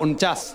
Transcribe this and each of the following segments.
49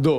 2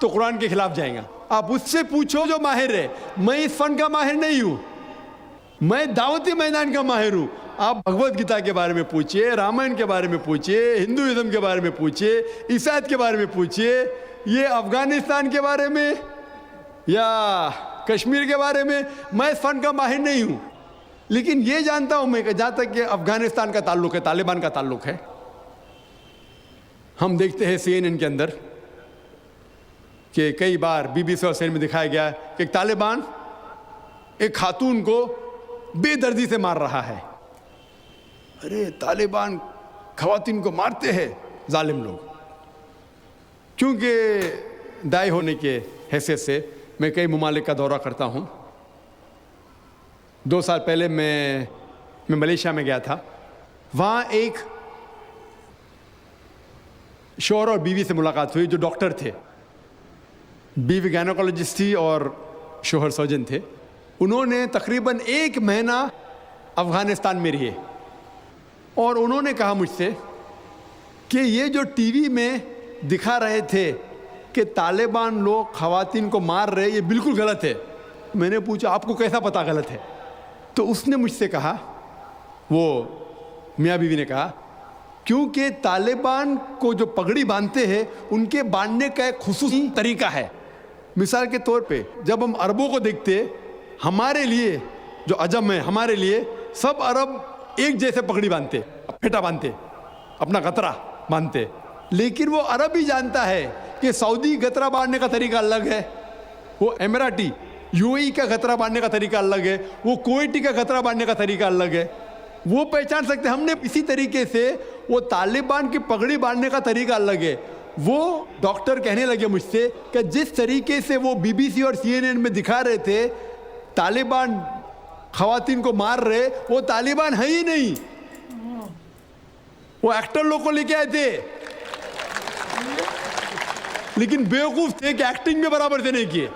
تو قرآن کے خلاف جائیں گا. آپ اس سے پوچھو جو ماہر ہے. میں اس فن کا ماہر نہیں ہوں, میں دعوتی میدان کا ماہر ہوں. آپ بھگوت گیتا کے بارے میں پوچھئے, رامائن کے بارے میں پوچھئے, ہندوازم کے بارے میں پوچھئے, عیسائیت کے بارے میں پوچھئے. یہ افغانستان کے بارے میں یا کشمیر کے بارے میں میں اس فن کا ماہر نہیں ہوں. لیکن یہ جانتا ہوں میں کہ جہاں تک کہ افغانستان کا تعلق ہے, طالبان کا تعلق ہے, ہم دیکھتے ہیں CNN کے اندر کہ کئی بار BBC اور CNN میں دکھایا گیا کہ ایک طالبان ایک خاتون کو بے دردی سے مار رہا ہے. ارے طالبان خواتین کو مارتے ہیں ظالم لوگ. کیونکہ دائی ہونے کے حیثیت سے میں کئی ممالک کا دورہ کرتا ہوں. 2 سال پہلے میں ملیشیا میں گیا تھا. وہاں ایک شوہر اور بیوی سے ملاقات ہوئی جو ڈاکٹر تھے. بیوی گائنیکولوجسٹ تھی اور شوہر سرجن تھے. انہوں نے تقریباً 1 مہینہ افغانستان میں رہے اور انہوں نے کہا مجھ سے کہ یہ جو ٹی وی میں دکھا رہے تھے کہ طالبان لوگ خواتین کو مار رہے, یہ بالکل غلط ہے. میں نے پوچھا آپ کو کیسا پتہ غلط ہے؟ تو اس نے مجھ سے کہا, وہ میاں بیوی نے کہا, کیونکہ طالبان کو جو پگڑی باندھتے ہیں ان کے باندھنے کا ایک خصوصی طریقہ ہے. مثال کے طور پہ جب ہم عربوں کو دیکھتے, ہمارے لیے جو عجم ہے, ہمارے لیے سب عرب ایک جیسے پگڑی باندھتے, پھیٹا باندھتے, اپنا غترہ باندھتے. لیکن وہ عرب ہی جانتا ہے کہ سعودی غترہ باندھنے کا طریقہ الگ ہے, وہ اماراتی UAE کا غترہ باندھنے کا طریقہ الگ ہے, وہ کویٹی کا غترہ باندھنے کا طریقہ الگ ہے. وہ پہچان سکتے. ہم نے اسی طریقے سے وہ طالبان کی پگڑی باندھنے کا طریقہ الگ ہے. وہ ڈاکٹر کہنے لگے مجھ سے کہ جس طریقے سے وہ BBC اور CNN میں دکھا رہے تھے طالبان خواتین کو مار رہے, وہ طالبان ہے ہی نہیں, وہ ایکٹر لوگ کو لے کے آئے تھے. لیکن بیوقوف تھے کہ ایکٹنگ میں برابر سے نہیں کیے,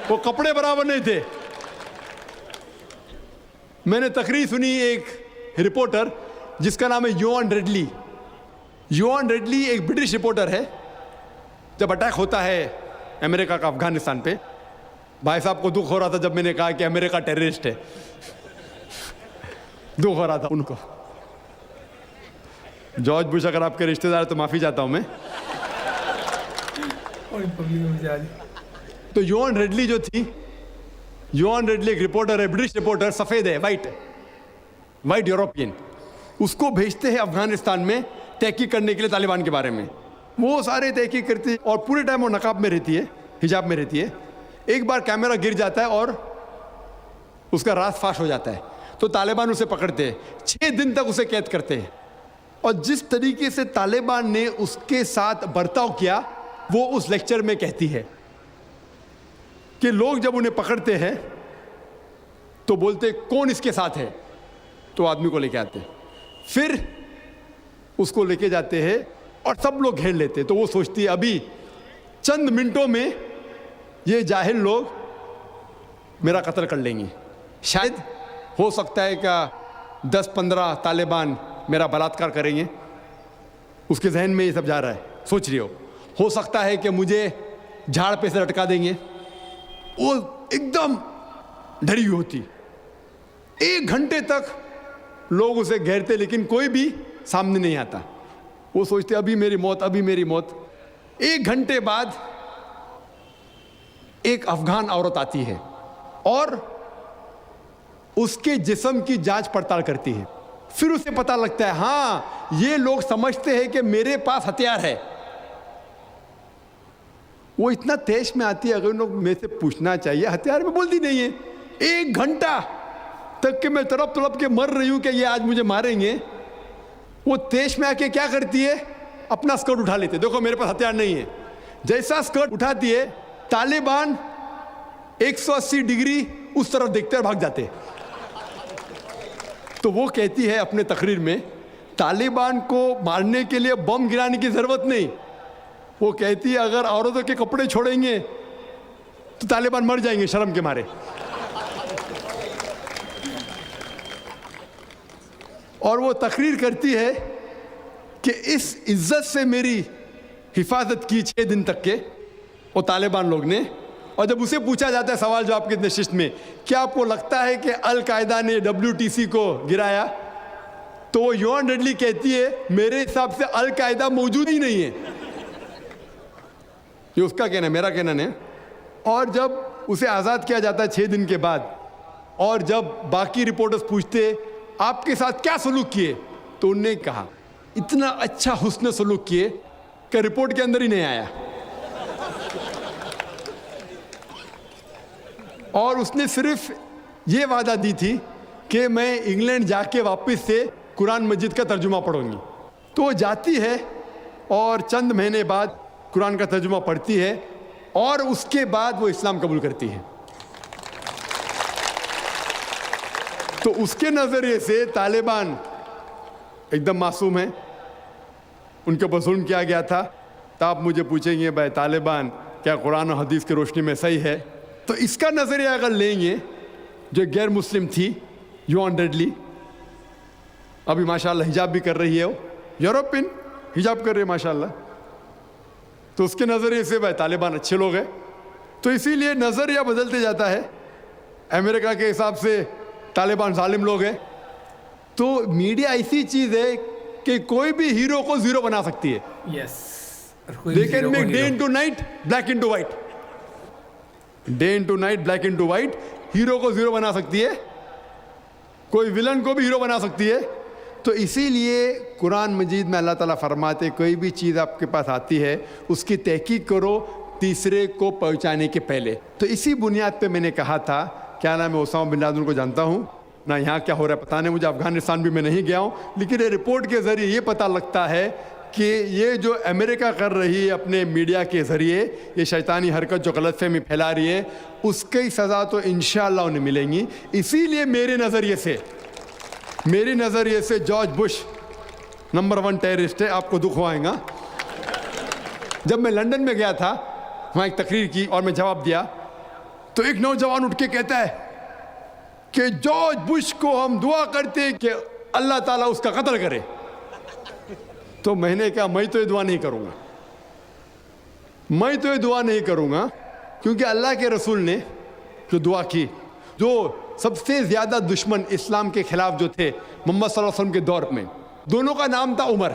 وہ کپڑے برابر نہیں تھے. میں نے تقریر سنی ایک رپورٹر جس کا نام ہے یوان ریڈلی. یوان ریڈلی ایک برٹش رپورٹر ہے. جب اٹیک ہوتا ہے امریکہ کا افغانستان پہ, بھائی صاحب کو دکھ ہو رہا تھا جب میں نے کہا کہ امریکہ ٹیررسٹ ہے, دکھ ہو رہا تھا ان کو. جارج بش اگر آپ کے رشتہ دار تو معافی چاہتا ہوں میں. تو یوان ریڈلی جو تھی, یوان ریڈلی ایک رپورٹر ہے, برٹش رپورٹر, سفید ہے, وائٹ یوروپین. اس کو بھیجتے ہیں افغانستان میں تحقیق کرنے کے لیے طالبان کے بارے میں. وہ سارے تحقیق کرتے اور پورے ٹائم وہ نقاب میں رہتی ہے, حجاب میں رہتی ہے. ایک بار کیمرہ گر جاتا ہے اور اس کا راز فاش ہو جاتا ہے تو طالبان اسے پکڑتے ہیں, 6 دن تک اسے قید کرتے ہیں. اور جس طریقے سے طالبان نے اس کے ساتھ برتاؤ کیا وہ اس لیکچر میں کہتی ہے کہ لوگ جب انہیں پکڑتے ہیں تو بولتے کون اس کے ساتھ ہے, تو آدمی کو لے کے آتے, پھر اس کو لے کے جاتے ہیں اور سب لوگ گھیر لیتے. تو وہ سوچتی ہے ابھی چند منٹوں میں یہ جاہل لوگ میرا قتل کر لیں گے. شاید ہو سکتا ہے کہ 10-15 طالبان میرا بلاತ್ಕಾರ کریں گے. اس کے ذہن میں یہ سب جا رہا ہے, سوچ رہی ہو سکتا ہے کہ مجھے جھاڑ پہ سے لٹکا دیں گے. وہ ایک دم ڈری ہوئی ہوتی. 1 گھنٹے تک لوگ اسے گھیرتے لیکن کوئی بھی سامنے نہیں آتا. وہ سوچتے ابھی میری موت, ابھی میری موت. 1 گھنٹے بعد ایک افغان عورت آتی ہے اور اس کے جسم کی جانچ پڑتال کرتی ہے. پھر اسے پتہ لگتا ہے ہاں یہ لوگ سمجھتے ہیں کہ میرے پاس ہتھیار ہے. وہ اتنا تیش میں آتی ہے, اگر ان لوگ میں سے پوچھنا چاہیے ہتھیار میں, بولتی نہیں ہے. 1 گھنٹہ تک کہ میں تڑپ کے مر رہی ہوں کہ یہ آج مجھے ماریں گے. وہ تیش میں آ کے کیا کرتی ہے, اپنا اسکرٹ اٹھا لیتے, دیکھو میرے پاس ہتھیار نہیں ہے. جیسا اسکرٹ اٹھاتی ہے طالبان 180 ڈگری اس طرف دیکھتے اور بھاگ جاتے. تو وہ کہتی ہے اپنے تقریر میں طالبان کو مارنے کے لیے بم گرانے کی ضرورت نہیں. وہ کہتی ہے اگر عورتوں کے کپڑے چھوڑیں گے تو طالبان مر جائیں گے شرم کے مارے. اور وہ تقریر کرتی ہے کہ اس عزت سے میری حفاظت کی 6 دن تک کے, وہ طالبان لوگ نے. اور جب اسے پوچھا جاتا ہے سوال جواب کی نشست میں کیا آپ کو لگتا ہے کہ القاعدہ نے WTC کو گرایا, تو وہ یوان ڈڈلی کہتی ہے میرے حساب سے القاعدہ موجود ہی نہیں ہے. یہ اس کا کہنا ہے, میرا کہنا نہیں. اور جب اسے آزاد کیا جاتا ہے 6 دن کے بعد, اور جب باقی رپورٹرز پوچھتے آپ کے ساتھ کیا سلوک کیے, تو انہوں نے کہا اتنا اچھا حسن سلوک کیے کہ رپورٹ کے اندر ہی نہیں آیا. اور اس نے صرف یہ وعدہ دی تھی کہ میں انگلینڈ جا کے واپس سے قرآن مجید کا ترجمہ پڑھوں گی. تو وہ جاتی ہے اور چند مہینے بعد قرآن کا ترجمہ پڑھتی ہے, اور اس کے بعد وہ اسلام قبول کرتی ہے. تو اس کے نظریے سے طالبان ایک دم معصوم ہیں, ان کے اوپر ظلم کیا گیا تھا. تو آپ مجھے پوچھیں گے بھائی طالبان کیا قرآن و حدیث کی روشنی میں صحیح ہے؟ تو اس کا نظریہ اگر لیں گے, جو غیر مسلم تھی یوان ڈڈلی, ابھی ماشاءاللہ حجاب بھی کر رہی ہے, وہ یورپین حجاب کر رہی ہے ماشاءاللہ, تو اس کے نظریے سے بھائی طالبان اچھے لوگ ہیں. تو اسی لیے نظریہ بدلتے جاتا ہے. امریکہ کے حساب سے طالبان ظالم لوگ ہیں. تو میڈیا ایسی چیز ہے کہ کوئی بھی ہیرو کو زیرو بنا سکتی ہے. یس, They can make day into night, black into white. Day into night, black into white. Hero کو زیرو بنا سکتی ہے, کوئی ولن کو بھی ہیرو بنا سکتی ہے. تو اسی لیے قرآن مجید میں اللہ تعالیٰ فرماتے کوئی بھی چیز آپ کے پاس آتی ہے اس کی تحقیق کرو تیسرے کو پہنچانے کے پہلے. تو اسی بنیاد پہ میں نے کہا تھا کیا نام ہے, اسامہ بن لادن کو جانتا ہوں نہ, یہاں کیا ہو رہا ہے پتہ نہیں مجھے, افغانستان بھی میں نہیں گیا ہوں, لیکن یہ رپورٹ کے ذریعے یہ پتہ لگتا ہے کہ یہ جو امریکہ کر رہی ہے اپنے میڈیا کے ذریعے, یہ شیطانی حرکت جو غلط فہمی پھیلا رہی ہے, اس کی سزا تو انشاءاللہ انہیں ملیں گی. اسی لیے میرے نظریے سے جارج بش نمبر 1 ٹیررسٹ ہے. آپ کو دکھ ہوائیں گا. جب میں لندن میں گیا تھا, وہاں ایک تقریر کی اور میں جواب دیا, تو ایک نوجوان اٹھ کے کہتا ہے کہ جارج بش کو ہم دعا کرتے ہیں کہ اللہ تعالیٰ اس کا قتل کرے. تو میں نے کہا میں تو یہ دعا نہیں کروں گا, کیونکہ اللہ کے رسول نے جو دعا کی, جو سب سے زیادہ دشمن اسلام کے خلاف جو تھے محمد صلی اللہ علیہ وسلم کے دور میں, دونوں کا نام تھا عمر.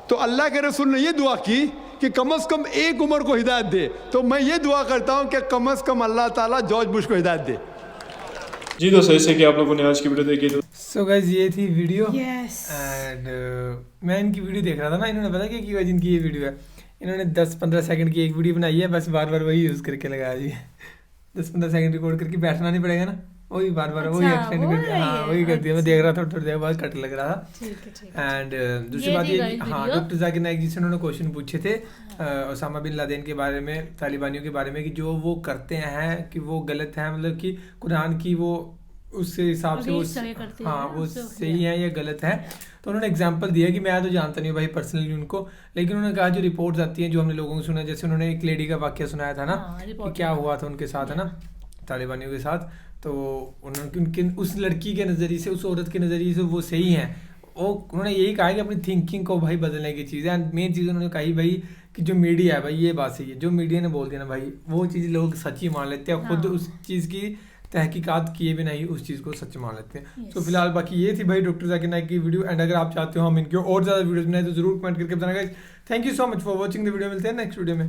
تو اللہ کے رسول نے یہ دعا کی کہ کم از کم ایک عمر کو ہدایت دے. تو میں یہ دعا کرتا ہوں کہ کم از کم اللہ تعالیٰ جارج بش کو ہدایت دے. جی دوستو, ایسے کہ آپ لوگوں نے آج کی ویڈیو دیکھی. سو گائز یہ تھی ویڈیو, Yes. اینڈ میں ان کی ویڈیو دیکھ رہا تھا نا, انہوں نے پتا کہ وجہ ان کی یہ ویڈیو ہے, انہوں نے 10-15 سیکنڈ کی ایک ویڈیو بنائی ہے, بس بار بار وہی یوز کر کے لگایا جی. 10-15 سیکنڈ ریکارڈ کر کے بیٹھنا نہیں پڑے گا نا, وہی بار بار وہی ایکسٹینڈ کر کے, ہاں وہی کر دیا. میں دیکھ رہا تھا تھوڑی دیر بعد کٹ لگ رہا تھا. اینڈ دوسری بات یہ, ہاں ڈاکٹر ذاکر نائک جی سے انہوں نے کوشچن پوچھے تھے اسامہ بن لادن کے بارے میں, طالبانیوں کے بارے میں, کہ جو وہ کرتے ہیں کہ وہ غلط ہے, مطلب کہ قرآن کی وہ اس کے حساب سے وہ ہاں وہ صحیح ہے یا غلط ہے. تو انہوں نے ایگزامپل دیا کہ میں تو جانتا نہیں ہوں بھائی پرسنلی ان کو, لیکن انہوں نے کہا جو رپورٹس آتی ہیں جو ہم نے لوگوں کو سنا, جیسے انہوں نے ایک لیڈی کا واقعہ سنایا تھا نا کہ کیا ہوا تھا ان کے ساتھ ہے نا, طالبانیوں کے ساتھ. تو انہوں نے اس لڑکی کے نظریے سے, اس عورت کے نظریے سے وہ صحیح ہیں. انہوں نے یہی کہا کہ اپنی تھنکنگ کو بھائی بدلنے کی چیز ہے. مین چیز انہوں نے کہی بھائی کہ جو میڈیا ہے بھائی, یہ بات صحیح ہے, جو میڈیا نے بول دیا نا بھائی وہ چیز لوگ سچی مان لیتے ہیں, خود اس چیز کی تحقیقات کیے بھی نہیں اس چیز کو سچ مان لیتے ہیں. تو فی الحال باقی یہ تھی بھائی ڈاکٹر ذاکر نائک کی ویڈیو. اینڈ اگر آپ چاہتے ہو ہم ان کی اور زیادہ ویڈیوز بنائیں تو ضرور کمنٹ کر کے بتانا guys. Thank you so much for watching the video. ملتے ہیں نیکسٹ ویڈیو میں.